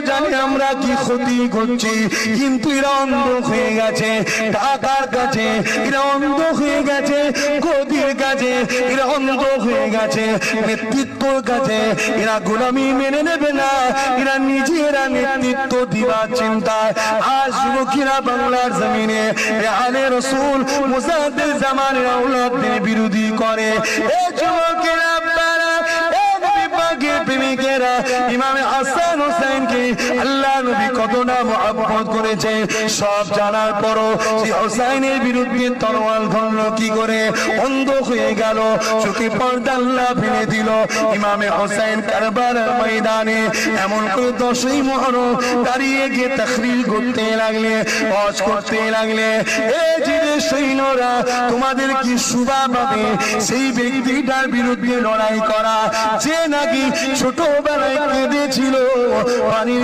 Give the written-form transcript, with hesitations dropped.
জানি আমরা কি ক্ষতি করছি, কিন্তু এরা অন্ধ হয়ে গেছে টাকার কাছে, এরা অন্ধ হয়ে গেছে গদির কাছে, এরা অন্ধ হয়ে গেছে নেতৃত্বর কাছে। এরা গোলামি মেনে নেবে না, এরা নিজেরা নেতৃত্ব দিবার চিন্তায় আজ যুবকেরা বাংলার জমিনে আলে রসুল মুজাদ্দিদ জামানের আওলাদদের বিরোধী করে। এই যুবকেরা প্রেমিকেরা ইমাম হাসান হুসাইনকে আল্লাহ নবী কতটা মহব্বত করেছে সব জানার পরও সেই হুসাইনের বিরুদ্ধে তরোয়াল ধরল কি করে? অন্ধ হয়ে গেল, চোখে পর্দা আল্লাহ ফেলে দিল। ইমামে হুসাইন কারবালার ময়দানে এমন করে 10ই মুহররম দাঁড়িয়ে গিয়ে তাকরীর করতে লাগলে, ওয়াজ করতে লাগলে, এই যে সৈন্যরা তোমাদের কি শুভা পাবে সেই ব্যক্তিটার বিরুদ্ধে লড়াই করা যে নাকি ছোটবেলায় কেঁদেছিল পানি